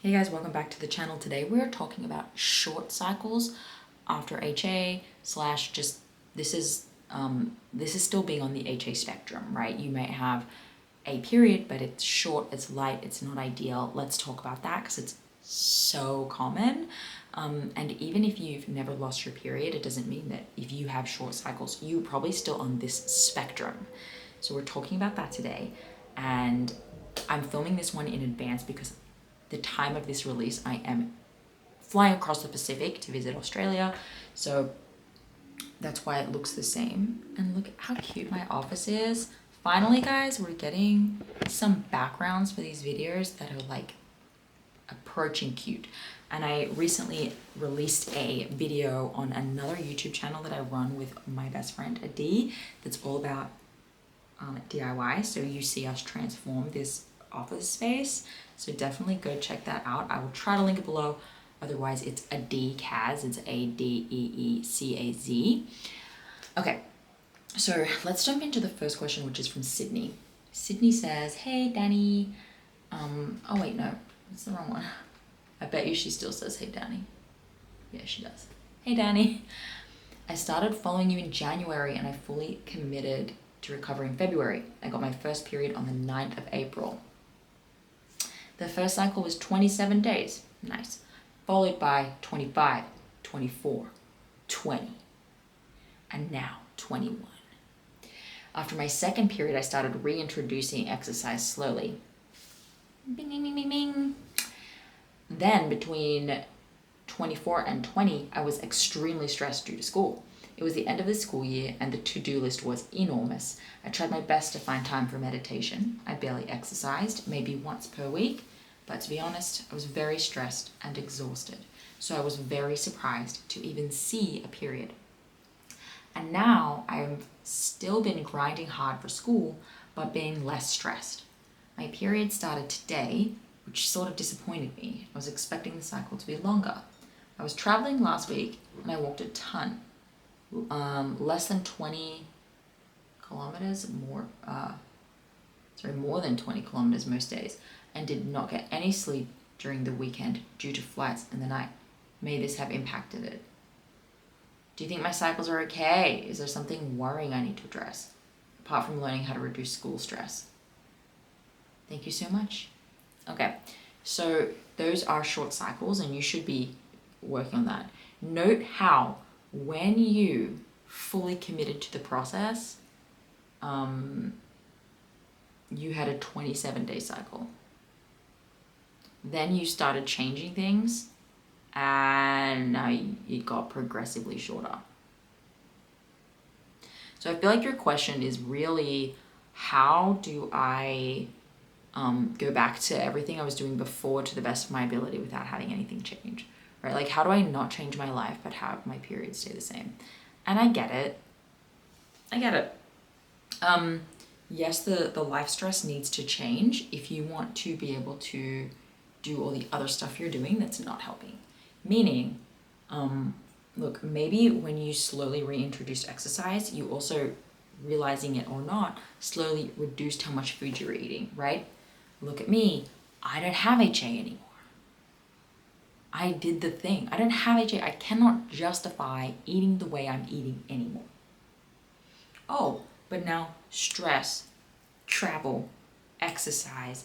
Hey guys, welcome back to the channel. Today we're talking about short cycles after HA slash just this is still being on the HA spectrum, right? You might have a period, but it's short, it's light, it's not ideal. Let's talk about that because it's so common. And even if you've never lost your period, it doesn't mean that if you have short cycles, you're probably still on this spectrum. So we're talking about that today. And I'm filming this one in advance because the time of this release, I am flying across the Pacific to visit Australia. So that's why it looks the same. And look how cute my office is. Finally, guys, we're getting some backgrounds for these videos that are like approaching cute. And I recently released a video on another YouTube channel that I run with my best friend, Dani, that's all about DIY. So you see us transform this office space. So definitely go check that out. I will try to link it below. Otherwise, it's Adeecaz. It's Adeecaz. Okay, so let's jump into the first question, which is from Sydney. Sydney says, "Hey, Dani." Oh wait, no, that's the wrong one. I bet you she still says, "Hey, Dani." Yeah, she does. "Hey, Dani. I started following you in January and I fully committed to recover in February. I got my first period on the 9th of April. The first cycle was 27 days, nice, followed by 25, 24, 20, and now 21. After my second period, I started reintroducing exercise slowly. Bing, bing, bing, bing, bing. Then between 24 and 20, I was extremely stressed due to school. It was the end of the school year and the to-do list was enormous. I tried my best to find time for meditation. I barely exercised, maybe once per week, but to be honest, I was very stressed and exhausted. So I was very surprised to even see a period. And now I've still been grinding hard for school, but being less stressed. My period started today, which sort of disappointed me. I was expecting the cycle to be longer. I was traveling last week and I walked a ton. Less than 20 kilometers, more than 20 kilometers most days, and did not get any sleep during the weekend due to flights in the night. May this have impacted it? Do you think my cycles are okay? Is there something worrying I need to address, apart from learning how to reduce school stress? Thank you so much." Okay, so those are short cycles and you should be working on that. Note how when you fully committed to the process, you had a 27-day cycle. Then you started changing things and now it got progressively shorter. So I feel like your question is really, how do I go back to everything I was doing before to the best of my ability without having anything change, right? Like, how do I not change my life but have my period stay the same? And I get it. Yes, the life stress needs to change if you want to be able to do all the other stuff you're doing that's not helping. Meaning, look, maybe when you slowly reintroduced exercise, you also, realizing it or not, slowly reduced how much food you're eating, right? Look at me. I don't have HA anymore. I did the thing. I don't have HA. I cannot justify eating the way I'm eating anymore. Oh, but now stress, travel, exercise,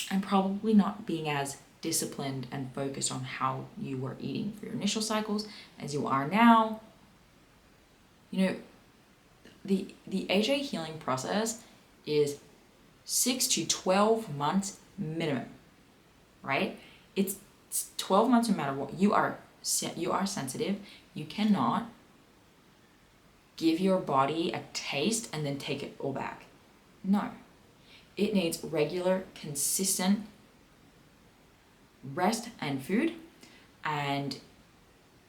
and probably not being as disciplined and focused on how you were eating for your initial cycles as you are now. You know, the HA healing process is 6 to 12 months minimum, right? It's 12 months no matter what. You are sensitive. You cannot give your body a taste and then take it all back. No. It needs regular, consistent rest and food, and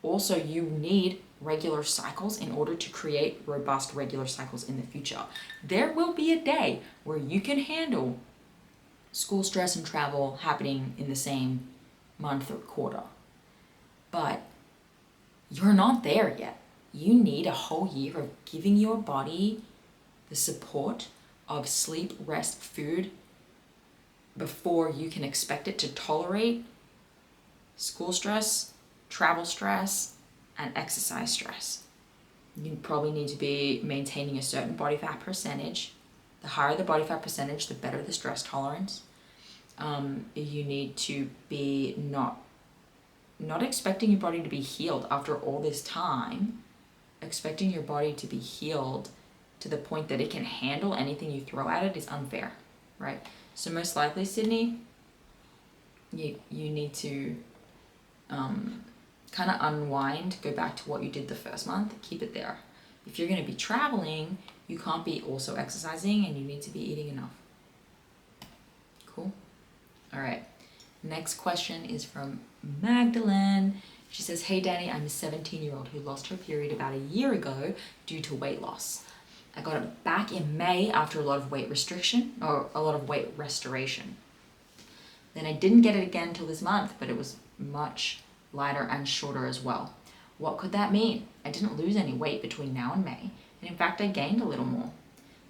also you need regular cycles in order to create robust regular cycles in the future. There will be a day where you can handle school stress and travel happening in the same month or quarter, but you're not there yet. You need a whole year of giving your body the support of sleep, rest, food before you can expect it to tolerate school stress, travel stress, and exercise stress. You probably need to be maintaining a certain body fat percentage. The higher the body fat percentage, the better the stress tolerance. You need to be not expecting your body to be healed after all this time. Expecting your body to be healed to the point that it can handle anything you throw at it is unfair, right? So most likely, Sydney, you need to kind of unwind, go back to what you did the first month, keep it there. If you're going to be traveling, you can't be also exercising, and you need to be eating enough. Cool? All right. Next question is from Magdalene. She says, hey Dani, I'm a 17-year-old who lost her period about a year ago due to weight loss. I got it back in May after a lot of weight restriction, or a lot of weight restoration. Then I didn't get it again till this month, but it was much lighter and shorter as well. What could that mean? I didn't lose any weight between now and May, and in fact I gained a little more.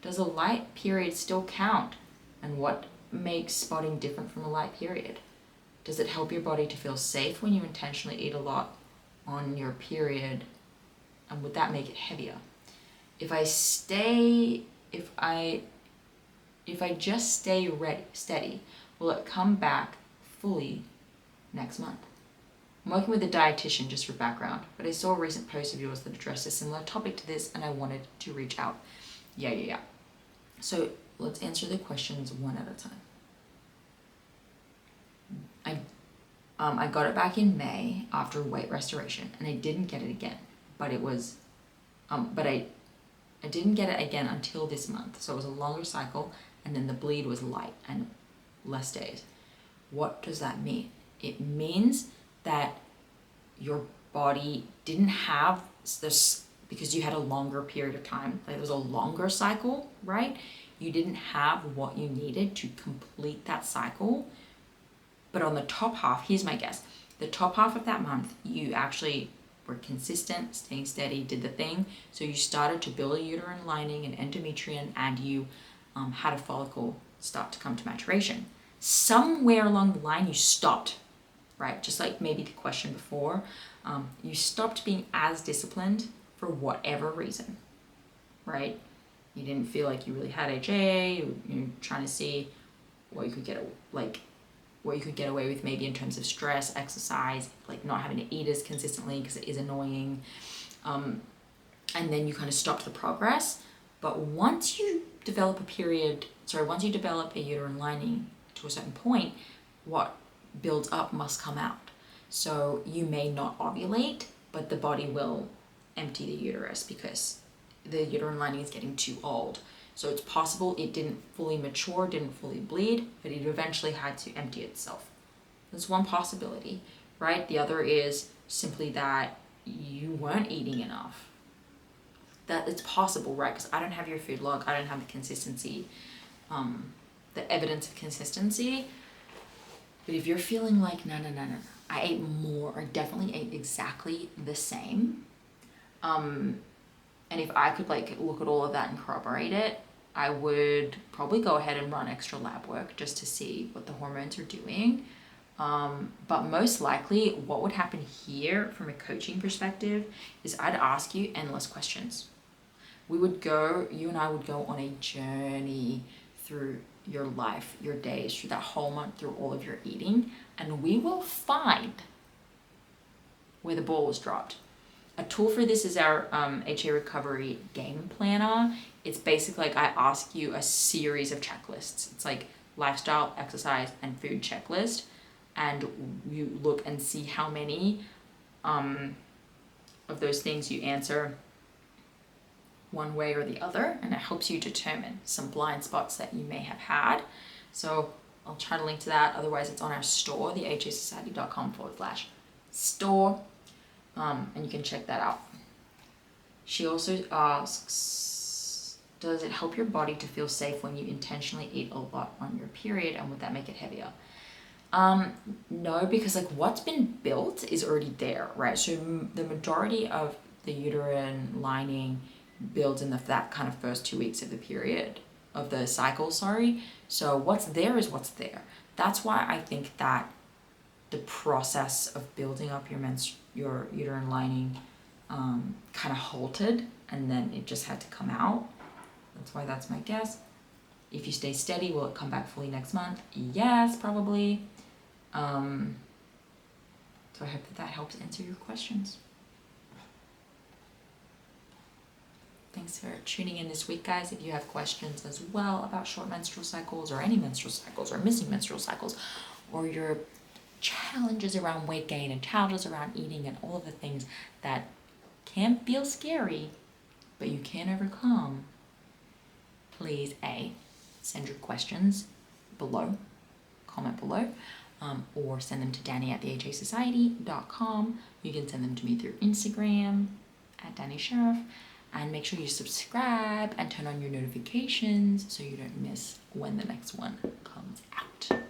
Does a light period still count? And what makes spotting different from a light period? Does it help your body to feel safe when you intentionally eat a lot on your period? And would that make it heavier? If I just stay steady, will it come back fully next month? I'm working with a dietitian, just for background, but I saw a recent post of yours that addressed a similar topic to this, and I wanted to reach out. Yeah. So let's answer the questions one at a time. I got it back in May after weight restoration, and I didn't get it again, but I didn't get it again until this month. So it was a longer cycle, and then the bleed was light and less days. What does that mean? It means that your body didn't have this, because you had a longer period of time, like it was a longer cycle, right? You didn't have what you needed to complete that cycle. But on the top half, here's my guess, the top half of that month, you actually were consistent, staying steady, did the thing. So you started to build a uterine lining and endometrium, and you had a follicle start to come to maturation. Somewhere along the line, you stopped, right? Just like maybe the question before, you stopped being as disciplined for whatever reason, right? You didn't feel like you really had HA, you're trying to see what you could get, what you could get away with maybe in terms of stress, exercise, like not having to eat as consistently because it is annoying. And then you kind of stopped the progress. But once you develop a uterine lining to a certain point, what builds up must come out. So you may not ovulate, but the body will empty the uterus because the uterine lining is getting too old. So it's possible it didn't fully mature, didn't fully bleed, but it eventually had to empty itself. That's one possibility, right? The other is simply that you weren't eating enough. That it's possible, right? Because I don't have your food log, I don't have the consistency, the evidence of consistency. But if you're feeling like, no, I ate more, or definitely ate exactly the same, and if I could look at all of that and corroborate it, I would probably go ahead and run extra lab work just to see what the hormones are doing. But most likely what would happen here from a coaching perspective is I'd ask you endless questions. You and I would go on a journey through your life, your days, through that whole month, through all of your eating, and we will find where the ball was dropped. A tool for this is our HA Recovery Game Planner. It's basically like I ask you a series of checklists. It's like lifestyle, exercise, and food checklist. And you look and see how many of those things you answer one way or the other. And it helps you determine some blind spots that you may have had. So I'll try to link to that. Otherwise, it's on our store, thehasociety.com/store. And you can check that out. She also asks, does it help your body to feel safe when you intentionally eat a lot on your period, and would that make it heavier? No, because what's been built is already there, right? So the majority of the uterine lining builds in that kind of first 2 weeks of the period, of the cycle, sorry. So what's there is what's there. That's why I think that the process of building up your uterine lining kind of halted, and then it just had to come out. That's why that's my guess. If you stay steady, will it come back fully next month? Yes, probably. So I hope that helps answer your questions. Thanks for tuning in this week, guys. If you have questions as well about short menstrual cycles or any menstrual cycles or missing menstrual cycles, or your challenges around weight gain and challenges around eating and all of the things that can feel scary, but you can overcome, please send your questions below, comment below, or send them to Dani at thehasociety.com. You can send them to me through Instagram at Dani Sheriff, and make sure you subscribe and turn on your notifications so you don't miss when the next one comes out.